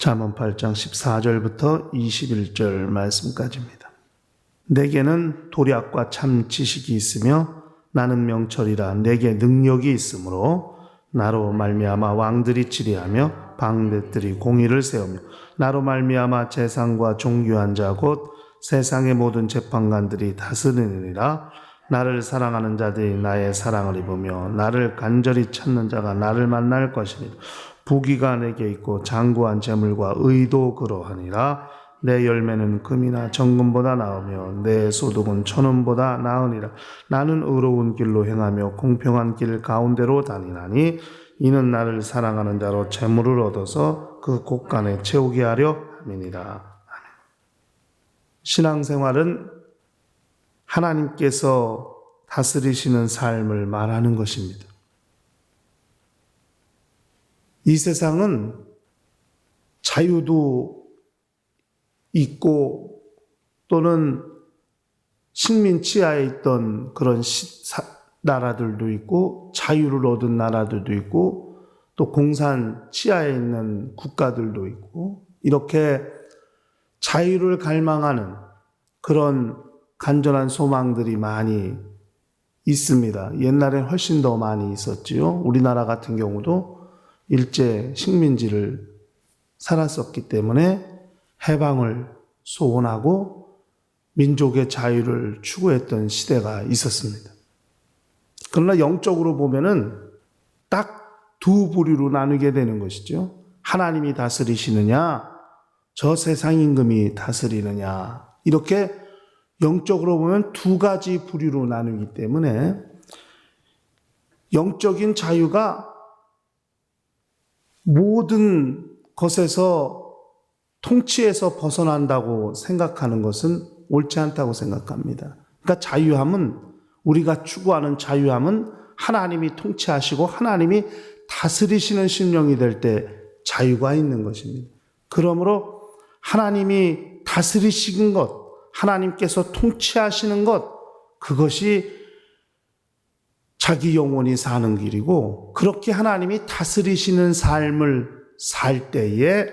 잠언 8장 14절부터 21절 말씀까지입니다. 내게는 도략과 참 지식이 있으며 나는 명철이라. 내게 능력이 있으므로 나로 말미암아 왕들이 치리하며 방백들이 공의를 세우며 나로 말미암아 재상과 존귀한 자 곧 세상의 모든 재판관들이 다스리느니라. 나를 사랑하는 자들이 나의 사랑을 입으며 나를 간절히 찾는 자가 나를 만날 것이니 부귀가 내게 있고 장구한 재물과 의도 그러하니라. 내 열매는 금이나 정금보다 나으며 내 소득은 천원보다 나으니라. 나는 의로운 길로 행하며 공평한 길 가운데로 다니나니 이는 나를 사랑하는 자로 재물을 얻어서 그 곳간에 채우게 하려 함이니라. 신앙생활은 하나님께서 다스리시는 삶을 말하는 것입니다. 이 세상은 자유도 있고 또는 식민 치하에 있던 그런 나라들도 있고 자유를 얻은 나라들도 있고 또 공산 치하에 있는 국가들도 있고 이렇게 자유를 갈망하는 그런 간절한 소망들이 많이 있습니다. 옛날엔 훨씬 더 많이 있었지요. 우리나라 같은 경우도 일제 식민지를 살았었기 때문에 해방을 소원하고 민족의 자유를 추구했던 시대가 있었습니다. 그러나 영적으로 보면은 딱 두 부류로 나누게 되는 것이죠. 하나님이 다스리시느냐, 저 세상 임금이 다스리느냐, 이렇게 영적으로 보면 두 가지 부류로 나누기 때문에 영적인 자유가 모든 것에서 통치에서 벗어난다고 생각하는 것은 옳지 않다고 생각합니다. 그러니까 자유함은, 우리가 추구하는 자유함은 하나님이 통치하시고 하나님이 다스리시는 심령이 될 때 자유가 있는 것입니다. 그러므로 하나님이 다스리시는 것, 하나님께서 통치하시는 것, 그것이 자기 영혼이 사는 길이고, 그렇게 하나님이 다스리시는 삶을 살 때에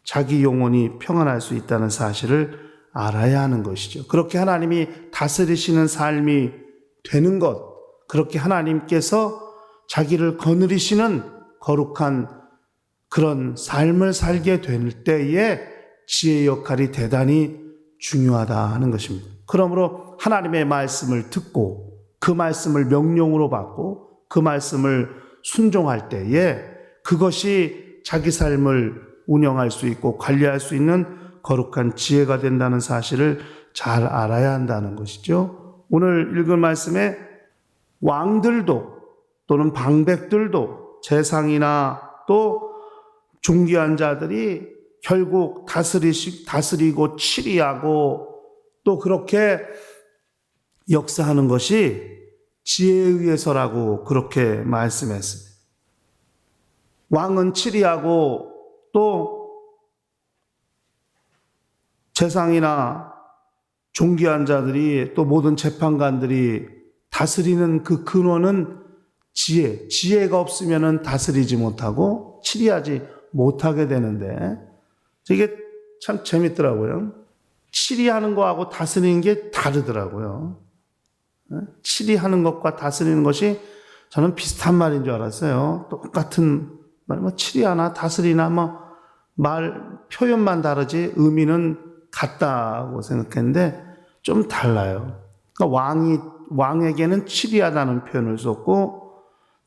자기 영혼이 평안할 수 있다는 사실을 알아야 하는 것이죠. 그렇게 하나님이 다스리시는 삶이 되는 것, 그렇게 하나님께서 자기를 거느리시는 거룩한 그런 삶을 살게 될 때에 지혜의 역할이 대단히 중요하다 하는 것입니다. 그러므로 하나님의 말씀을 듣고 그 말씀을 명령으로 받고 그 말씀을 순종할 때에 그것이 자기 삶을 운영할 수 있고 관리할 수 있는 거룩한 지혜가 된다는 사실을 잘 알아야 한다는 것이죠. 오늘 읽은 말씀에 왕들도 또는 방백들도 재상이나 또 존귀한 자들이 결국 다스리고 치리하고 또 그렇게 역사하는 것이 지혜에 의해서라고 그렇게 말씀했습니다. 왕은 치리하고 또 재상이나 존귀한 자들이 또 모든 재판관들이 다스리는 그 근원은 지혜가 없으면 다스리지 못하고 치리하지 못하게 되는데 이게 참 재밌더라고요. 치리하는 거하고 다스리는 게 다르더라고요. 치리하는 것과 다스리는 것이 저는 비슷한 말인 줄 알았어요. 똑같은 말, 치리하나 다스리나 말 표현만 다르지 의미는 같다고 생각했는데 좀 달라요. 그러니까 왕에게는 치리하다는 표현을 썼고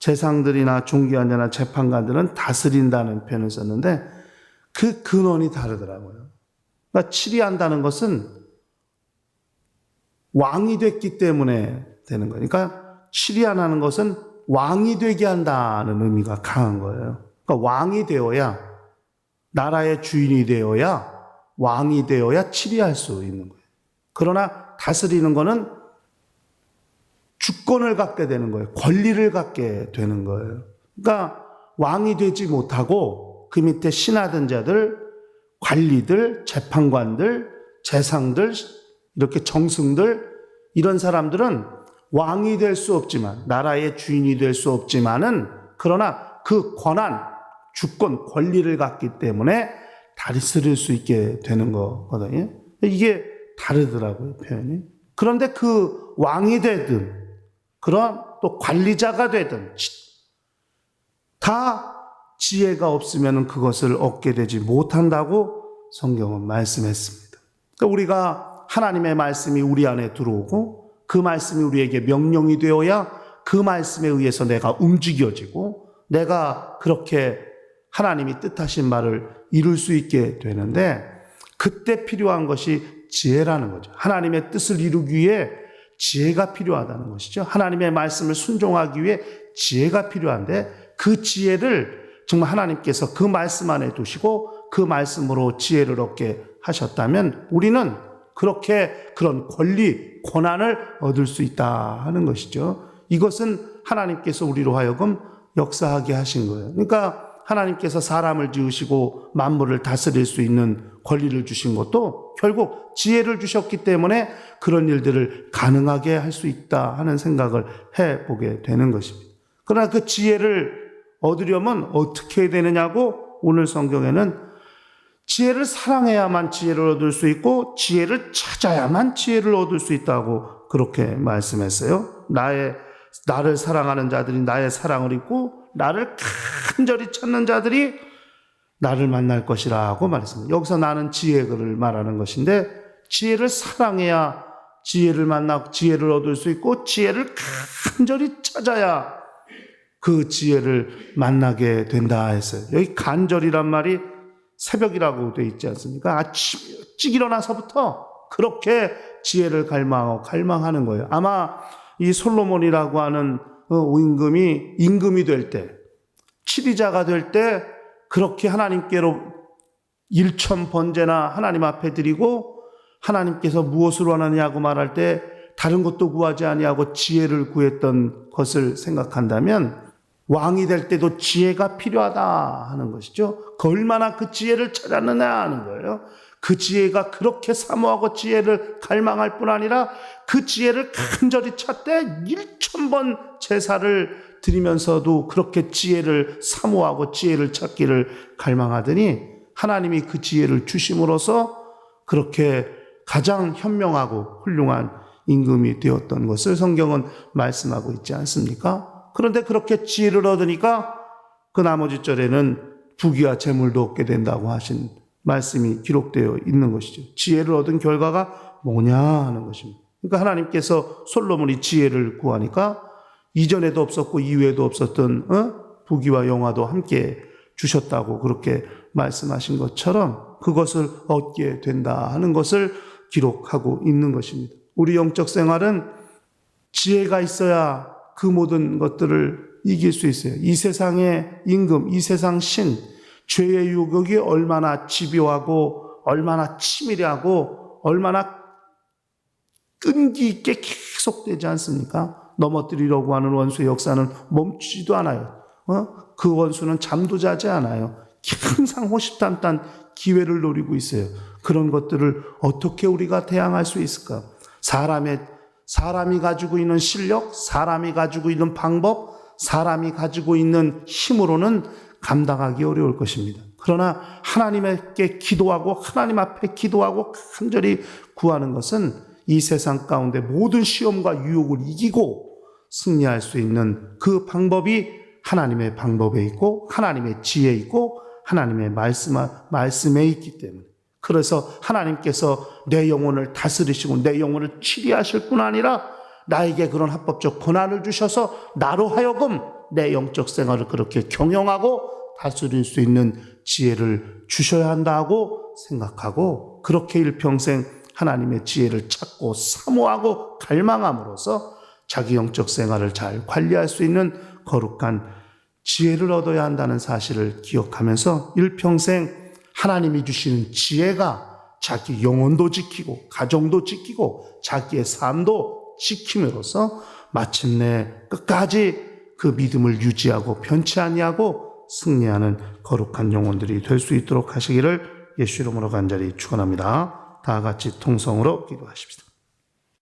재상들이나 존귀한 자나 재판관들은 다스린다는 표현을 썼는데 그 근원이 다르더라고요. 그러니까 치리한다는 것은 왕이 됐기 때문에 되는 거예요. 그러니까 치리하는 것은 왕이 되게 한다는 의미가 강한 거예요. 그러니까 왕이 되어야, 나라의 주인이 되어야, 왕이 되어야 치리할 수 있는 거예요. 그러나 다스리는 거는 주권을 갖게 되는 거예요. 권리를 갖게 되는 거예요. 그러니까 왕이 되지 못하고 그 밑에 신하던 자들, 관리들, 재판관들, 재상들, 이렇게 정승들, 이런 사람들은 왕이 될 수 없지만, 나라의 주인이 될 수 없지만은, 그러나 그 권한, 주권, 권리를 갖기 때문에 다스릴 수 있게 되는 거거든요. 이게 다르더라고요, 표현이. 그런데 그 왕이 되든 그런 또 관리자가 되든 다 지혜가 없으면 그것을 얻게 되지 못한다고 성경은 말씀했습니다. 그러니까 우리가 하나님의 말씀이 우리 안에 들어오고 그 말씀이 우리에게 명령이 되어야 그 말씀에 의해서 내가 움직여지고 내가 그렇게 하나님이 뜻하신 말을 이룰 수 있게 되는데 그때 필요한 것이 지혜라는 거죠. 하나님의 뜻을 이루기 위해 지혜가 필요하다는 것이죠. 하나님의 말씀을 순종하기 위해 지혜가 필요한데 그 지혜를 정말 하나님께서 그 말씀 안에 두시고 그 말씀으로 지혜를 얻게 하셨다면 우리는 그렇게 그런 권리, 권한을 얻을 수 있다 하는 것이죠. 이것은 하나님께서 우리로 하여금 역사하게 하신 거예요. 그러니까 하나님께서 사람을 지으시고 만물을 다스릴 수 있는 권리를 주신 것도 결국 지혜를 주셨기 때문에 그런 일들을 가능하게 할 수 있다 하는 생각을 해보게 되는 것입니다. 그러나 그 지혜를 얻으려면 어떻게 해야 되느냐고 오늘 성경에는 지혜를 사랑해야만 지혜를 얻을 수 있고 지혜를 찾아야만 지혜를 얻을 수 있다고 그렇게 말씀했어요. 나를 사랑하는 자들이 나의 사랑을 입고 나를 간절히 찾는 자들이 나를 만날 것이라고 말했습니다. 여기서 나는 지혜를 말하는 것인데 지혜를 사랑해야 지혜를 만나 지혜를 얻을 수 있고 지혜를 간절히 찾아야 그 지혜를 만나게 된다 했어요. 여기 간절이란 말이 새벽이라고 되어 있지 않습니까? 아침 일찍 일어나서부터 그렇게 지혜를 갈망하는 거예요. 아마 이 솔로몬이라고 하는 임금이 될 때, 치리자가 될 때 그렇게 하나님께로 일천 번제나 하나님 앞에 드리고 하나님께서 무엇을 원하느냐고 말할 때 다른 것도 구하지 아니하고 지혜를 구했던 것을 생각한다면 왕이 될 때도 지혜가 필요하다 하는 것이죠. 얼마나 그 지혜를 찾았느냐 하는 거예요. 그 지혜가 그렇게 사모하고 지혜를 갈망할 뿐 아니라 그 지혜를 간절히 찾되 1000번 제사를 드리면서도 그렇게 지혜를 사모하고 지혜를 찾기를 갈망하더니 하나님이 그 지혜를 주심으로써 그렇게 가장 현명하고 훌륭한 임금이 되었던 것을 성경은 말씀하고 있지 않습니까? 그런데 그렇게 지혜를 얻으니까 그 나머지 절에는 부귀와 재물도 얻게 된다고 하신 말씀이 기록되어 있는 것이죠. 지혜를 얻은 결과가 뭐냐 하는 것입니다. 그러니까 하나님께서 솔로몬이 지혜를 구하니까 이전에도 없었고 이후에도 없었던 부귀와 영화도 함께 주셨다고 그렇게 말씀하신 것처럼 그것을 얻게 된다 하는 것을 기록하고 있는 것입니다. 우리 영적 생활은 지혜가 있어야 그 모든 것들을 이길 수 있어요. 이 세상의 임금, 이 세상 신, 죄의 유혹이 얼마나 집요하고 얼마나 치밀하고 얼마나 끈기 있게 계속되지 않습니까? 넘어뜨리려고 하는 원수의 역사는 멈추지도 않아요. 그 원수는 잠도 자지 않아요. 항상 호시탐탐 기회를 노리고 있어요. 그런 것들을 어떻게 우리가 대항할 수 있을까? 사람이 가지고 있는 실력, 사람이 가지고 있는 방법, 사람이 가지고 있는 힘으로는 감당하기 어려울 것입니다. 그러나 하나님께 기도하고 하나님 앞에 기도하고 간절히 구하는 것은 이 세상 가운데 모든 시험과 유혹을 이기고 승리할 수 있는 그 방법이 하나님의 방법에 있고 하나님의 지혜에 있고 하나님의 말씀에 있기 때문에 그래서 하나님께서 내 영혼을 다스리시고 내 영혼을 치리하실 뿐 아니라 나에게 그런 합법적 권한을 주셔서 나로 하여금 내 영적 생활을 그렇게 경영하고 다스릴 수 있는 지혜를 주셔야 한다고 생각하고 그렇게 일평생 하나님의 지혜를 찾고 사모하고 갈망함으로써 자기 영적 생활을 잘 관리할 수 있는 거룩한 지혜를 얻어야 한다는 사실을 기억하면서 일평생 하나님이 주시는 지혜가 자기 영혼도 지키고 가정도 지키고 자기의 삶도 지킴으로써 마침내 끝까지 그 믿음을 유지하고 변치 아니하고 승리하는 거룩한 영혼들이 될 수 있도록 하시기를 예수 이름으로 간절히 축원합니다. 다 같이 통성으로 기도하십시다.